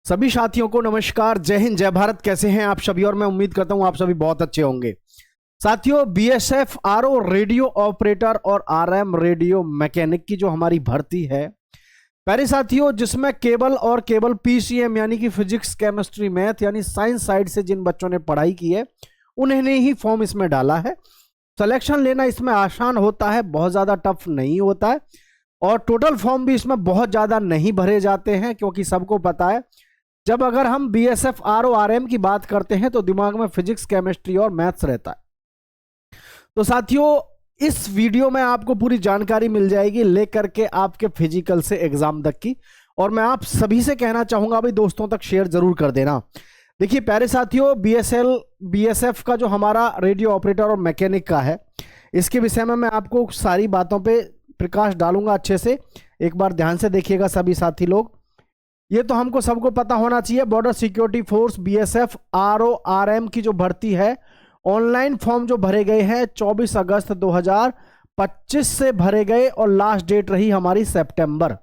सभी साथियों को नमस्कार। जय हिंद, जय भारत। कैसे हैं आप सभी? और मैं उम्मीद करता हूं आप सभी बहुत अच्छे होंगे। साथियों, बीएसएफ आरओ रेडियो ऑपरेटर और आरएम रेडियो मैकेनिक की जो हमारी भर्ती है, प्यारे साथियों, जिसमें केबल और केबल पीसीएम यानी कि फिजिक्स, केमिस्ट्री, मैथ यानी साइंस साइड से जिन बच्चों ने पढ़ाई की है उन्होंने ही फॉर्म इसमें डाला है। सिलेक्शन लेना इसमें आसान होता है, बहुत ज़्यादा टफ नहीं होता है। और टोटल फॉर्म भी इसमें बहुत ज़्यादा नहीं भरे जाते हैं, क्योंकि सबको पता है जब अगर हम बीएसएफ आरओ आरएम की बात करते हैं तो दिमाग में फिजिक्स, केमिस्ट्री और मैथ्स रहता है। तो साथियों, इस वीडियो में आपको पूरी जानकारी मिल जाएगी लेकर के आपके फिजिकल से एग्जाम तक की। और मैं आप सभी से कहना चाहूंगा भाई, दोस्तों तक शेयर जरूर कर देना। देखिए प्यारे साथियों, बीएसएफ का जो हमारा रेडियो ऑपरेटर और मैकेनिक का है, इसके विषय में मैं आपको सारी बातों पे प्रकाश डालूंगा अच्छे से। एक बार ध्यान से देखिएगा सभी साथी लोग। ये तो हमको सबको पता होना चाहिए, border security force BSF RO RM की जो भर्ती है, ऑनलाइन फॉर्म जो भरे गए हैं 24 अगस्त 2025 से भरे गए और लास्ट डेट रही हमारी सितंबर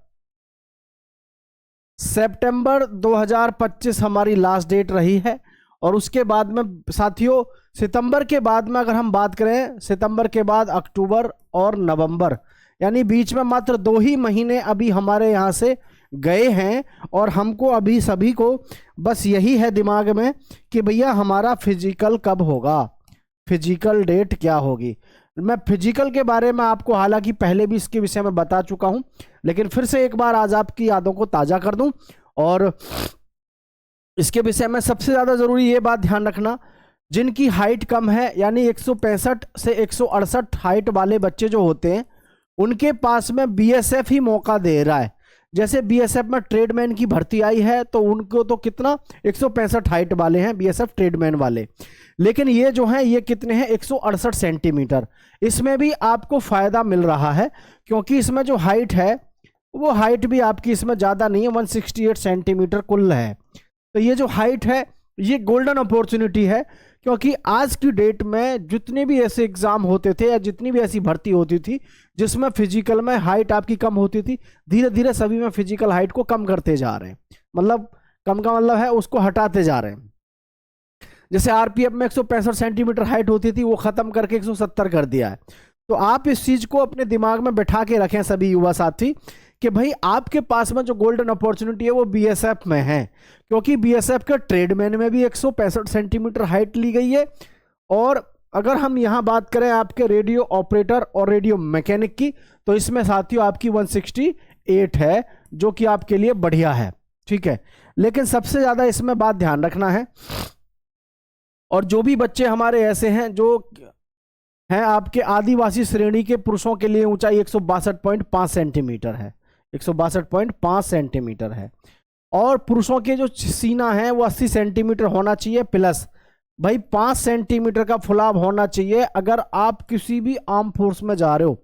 2025 हमारी लास्ट डेट रही है। और उसके बाद में साथियों, सितंबर के बाद में अगर हम बात करें, सितंबर के बाद अक्टूबर और नवंबर, यानी बीच में मात्र 2 ही महीने अभी हमारे यहाँ से गए हैं। और हमको अभी सभी को बस यही है दिमाग में कि भैया हमारा फिजिकल कब होगा, फिजिकल डेट क्या होगी। मैं फिजिकल के बारे में आपको हालांकि पहले भी इसके विषय में बता चुका हूं, लेकिन फिर से एक बार आज आपकी यादों को ताज़ा कर दूं। और इसके विषय में सबसे ज़्यादा ज़रूरी ये बात ध्यान रखना, जिनकी हाइट कम है यानी 165 से 168 हाइट वाले बच्चे जो होते हैं, उनके पास में बीएसएफ ही मौका दे रहा है। जैसे बीएसएफ में ट्रेडमैन की भर्ती आई है तो उनको तो कितना 165 हाइट वाले हैं बीएसएफ ट्रेडमैन वाले, लेकिन ये जो हैं ये कितने हैं 168 सेंटीमीटर। इसमें भी आपको फायदा मिल रहा है, क्योंकि इसमें जो हाइट है वो हाइट भी आपकी इसमें ज़्यादा नहीं है, 168 सेंटीमीटर कुल है। तो ये जो हाइट है ये गोल्डन अपॉर्चुनिटी है, क्योंकि आज की डेट में जितने भी ऐसे एग्जाम होते थे या जितनी भी ऐसी भर्ती होती थी जिसमें फिजिकल में हाइट आपकी कम होती थी, धीरे धीरे सभी में फिजिकल हाइट को कम करते जा रहे हैं। मतलब कम का मतलब है उसको हटाते जा रहे हैं। जैसे आरपीएफ में 165 सेंटीमीटर हाइट होती थी, वो खत्म करके 170 कर दिया है। तो आप इस चीज को अपने दिमाग में बैठा के रखें सभी युवा साथी कि भाई आपके पास में जो गोल्डन अपॉर्चुनिटी है वो बीएसएफ में है, क्योंकि बीएसएफ के ट्रेडमैन में भी 165 सेंटीमीटर हाइट ली गई है। और अगर हम यहाँ बात करें आपके रेडियो ऑपरेटर और रेडियो मैकेनिक की, तो इसमें साथियों आपकी 168 है, जो कि आपके लिए बढ़िया है, ठीक है। लेकिन सबसे ज्यादा इसमें बात ध्यान रखना है, और जो भी बच्चे हमारे ऐसे हैं जो हैं आपके आदिवासी श्रेणी के, पुरुषों के लिए ऊंचाई 162.5 सेंटीमीटर है, 162.5 सेंटीमीटर है। और पुरुषों के जो सीना है वो 80 सेंटीमीटर होना चाहिए प्लस। भाई 5 सेंटीमीटर का फुलाव होना चाहिए। अगर आप किसी भी आर्म फोर्स में जा रहे हो,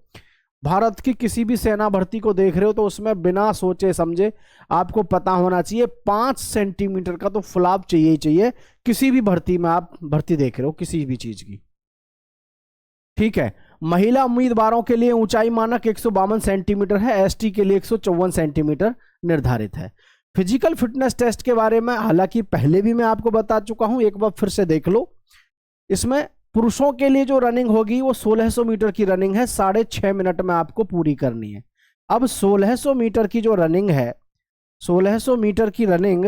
भारत की किसी भी सेना भर्ती को देख रहे हो, तो उसमें बिना सोचे समझे आपको पता होना चाहिए 5 सेंटीमीटर का तो फुलाव चाहिए ही चाहिए। किसी भी भर्ती में आप भर्ती देख रहे हो किसी भी चीज की, ठीक है। महिला उम्मीदवारों के लिए ऊंचाई मानक 152 सेंटीमीटर है, एसटी के लिए 154 सेंटीमीटर निर्धारित है। फिजिकल फिटनेस टेस्ट के बारे में हालांकि पहले भी मैं आपको बता चुका हूं, एक बार फिर से देख लो। इसमें पुरुषों के लिए जो रनिंग होगी वो 1600 मीटर की रनिंग है, 6.5 मिनट में आपको पूरी करनी है। अब 1600 मीटर की जो रनिंग है, 1600 मीटर की रनिंग,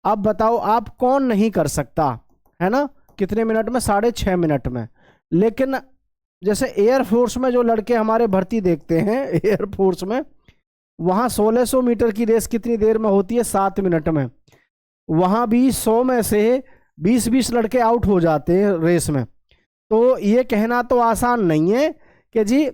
अब बताओ आप कौन नहीं कर सकता, है ना? कितने मिनट में? 6.5 मिनट में। लेकिन जैसे एयरफोर्स में जो लड़के हमारे भर्ती देखते हैं एयरफोर्स में, वहाँ 1600 मीटर की रेस कितनी देर में होती है? 7 मिनट में। वहाँ भी 100 में से 20-20 लड़के आउट हो जाते हैं रेस में। तो ये कहना तो आसान नहीं है कि जी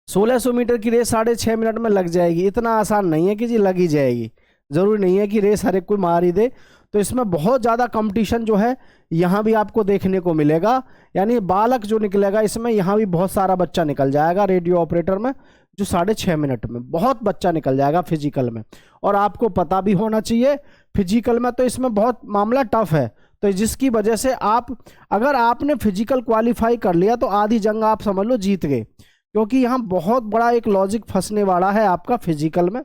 1600 मीटर की रेस 6.5 मिनट में लग जाएगी, इतना आसान नहीं है कि जी लग ही जाएगी। जरूरी नहीं है कि रेस हर एक कोई मार ही दे। तो इसमें बहुत ज़्यादा कंपटीशन जो है यहाँ भी आपको देखने को मिलेगा, यानी बालक जो निकलेगा इसमें, यहाँ भी बहुत सारा बच्चा निकल जाएगा रेडियो ऑपरेटर में, जो 6.5 मिनट में बहुत बच्चा निकल जाएगा फिजिकल में। और आपको पता भी होना चाहिए फिजिकल में तो इसमें बहुत मामला टफ है, तो जिसकी वजह से आप, अगर आपने फिजिकल क्वालिफाई कर लिया तो आधी जंग आप समझ लो जीत गए, क्योंकि यहाँ बहुत बड़ा एक लॉजिक फंसने वाला है आपका फिजिकल में।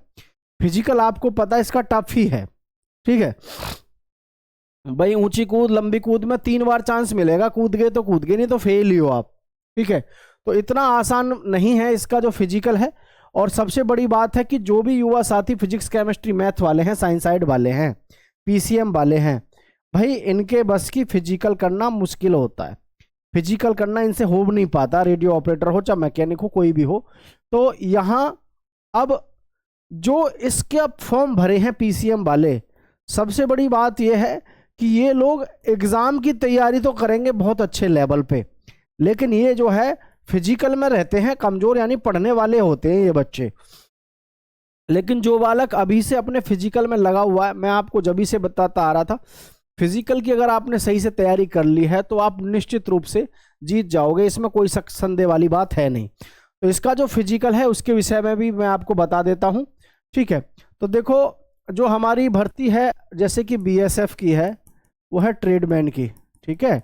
फिजिकल आपको पता है इसका टफ ही है, ठीक है भाई। ऊंची कूद, लंबी कूद में 3 बार चांस मिलेगा, कूद गए तो कूद गए, नहीं तो फेल ही हो आप, ठीक है। तो इतना आसान नहीं है इसका जो फिजिकल है। और सबसे बड़ी बात है कि जो भी युवा साथी फिजिक्स, केमिस्ट्री, मैथ वाले हैं, साइंस साइड वाले हैं, पीसीएम वाले हैं, भाई इनके बस की फिजिकल करना मुश्किल होता है। फिजिकल करना इनसे हो नहीं पाता, रेडियो ऑपरेटर हो चाहे मैकेनिक हो, कोई भी हो। तो यहाँ अब जो इसके अब फॉर्म भरे हैं पीसीएम वाले, सबसे बड़ी बात यह है कि ये लोग एग्जाम की तैयारी तो करेंगे बहुत अच्छे लेवल पे, लेकिन ये जो है फिजिकल में रहते हैं कमजोर, यानी पढ़ने वाले होते हैं ये बच्चे। लेकिन जो बालक अभी से अपने फिजिकल में लगा हुआ है, मैं आपको जब से बताता आ रहा था, फिजिकल की अगर आपने सही से तैयारी कर ली है तो आप निश्चित रूप से जीत जाओगे, इसमें कोई संदेह वाली बात है नहीं। तो इसका जो फिजिकल है उसके विषय में भी मैं आपको बता देता हूं, ठीक है। तो देखो जो हमारी भर्ती है, जैसे कि बीएसएफ की है, वो है ट्रेडमैन की, ठीक है,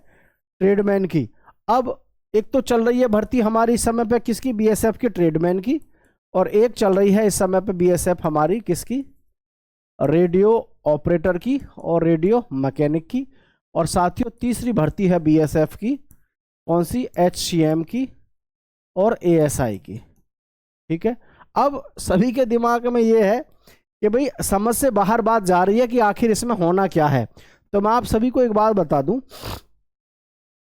ट्रेडमैन की। अब एक तो चल रही है भर्ती हमारी इस समय पे किसकी, बीएसएफ की, ट्रेडमैन की। और एक चल रही है इस समय पे बीएसएफ हमारी किसकी, रेडियो ऑपरेटर की और रेडियो मैकेनिक की। और साथियों तीसरी भर्ती है बीएसएफ की, कौन सी, एचसीएम की और एएसआई की, ठीक है। अब सभी के दिमाग में ये है कि भाई समझ से बाहर बात जा रही है कि आखिर इसमें होना क्या है। तो मैं आप सभी को एक बात बता दूं,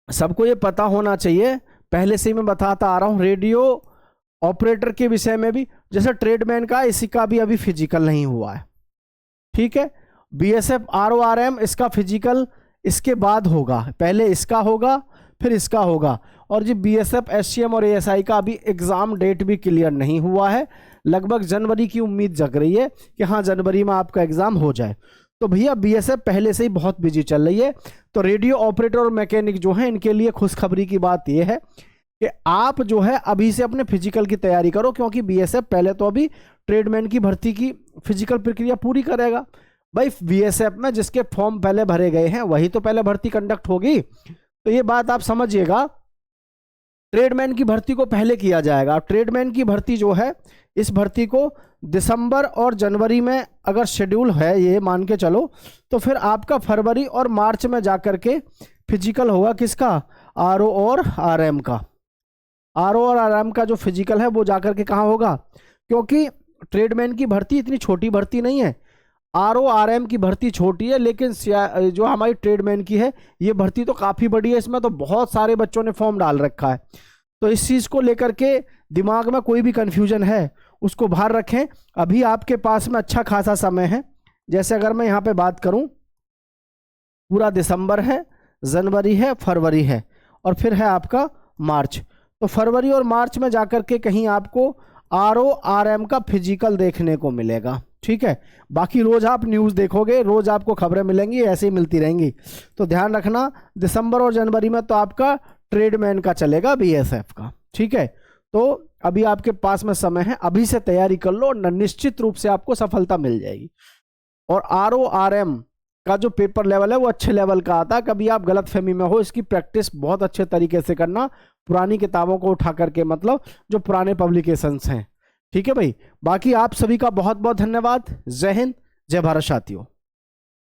सबको ये पता होना चाहिए, पहले से ही मैं बताता आ रहा हूं, रेडियो ऑपरेटर के विषय में भी, जैसे ट्रेडमैन का, इसी का भी अभी फिजिकल नहीं हुआ है, ठीक है। बीएसएफ आरओआरएम इसका फिजिकल इसके बाद होगा, पहले इसका होगा फिर इसका होगा। और जी बीएसएफ, एससीएम और एएसआई का अभी एग्जाम डेट भी क्लियर नहीं हुआ है, लगभग जनवरी की उम्मीद जग रही है कि हाँ जनवरी में आपका एग्जाम हो जाए। तो भैया बीएसएफ पहले से ही बहुत बिजी चल रही है। तो रेडियो ऑपरेटर और मैकेनिक जो है, इनके लिए खुशखबरी की बात यह है कि आप जो है अभी से अपने फिजिकल की तैयारी करो, क्योंकि बीएसएफ पहले तो अभी ट्रेडमैन की भर्ती की फिजिकल प्रक्रिया पूरी करेगा। भाई बीएसएफ में जिसके फॉर्म पहले भरे गए हैं वही तो पहले भर्ती कंडक्ट होगी, तो ये बात आप समझिएगा। ट्रेडमैन की भर्ती को पहले किया जाएगा। ट्रेडमैन की भर्ती जो है, इस भर्ती को दिसंबर और जनवरी में अगर शेड्यूल है, ये मान के चलो, तो फिर आपका फरवरी और मार्च में जाकर के फिजिकल होगा किसका, आरओ और आरएम का। आरओ और आरएम का जो फिजिकल है वो जाकर के कहाँ होगा, क्योंकि ट्रेडमैन की भर्ती इतनी छोटी भर्ती नहीं है, आरओ आरएम की भर्ती छोटी है, लेकिन जो हमारी ट्रेडमैन की है ये भर्ती तो काफ़ी बड़ी है, इसमें तो बहुत सारे बच्चों ने फॉर्म डाल रखा है। तो इस चीज़ को लेकर के दिमाग में कोई भी कन्फ्यूजन है उसको बाहर रखें, अभी आपके पास में अच्छा खासा समय है। जैसे अगर मैं यहाँ पे बात करूँ, पूरा दिसंबर है, जनवरी है, फरवरी है और फिर है आपका मार्च। तो फरवरी और मार्च में जाकर के कहीं आपको आरओ आरएम का फिजिकल देखने को मिलेगा, ठीक है। बाकी रोज आप न्यूज़ देखोगे, रोज आपको खबरें मिलेंगी, ऐसे ही मिलती रहेंगी। तो ध्यान रखना, दिसंबर और जनवरी में तो आपका ट्रेडमैन का चलेगा, बीएसएफ का, ठीक है। तो अभी आपके पास में समय है, अभी से तैयारी कर लो, निश्चित रूप से आपको सफलता मिल जाएगी। और आरओ आरएम का जो पेपर लेवल है वो अच्छे लेवल का आता है, कभी आप गलतफहमी में हो, इसकी प्रैक्टिस बहुत अच्छे तरीके से करना, पुरानी किताबों को उठा करके, मतलब जो पुराने पब्लिकेशंस हैं, ठीक है भाई। बाकी आप सभी का बहुत बहुत धन्यवाद। जय हिंद, जय भारत साथियों।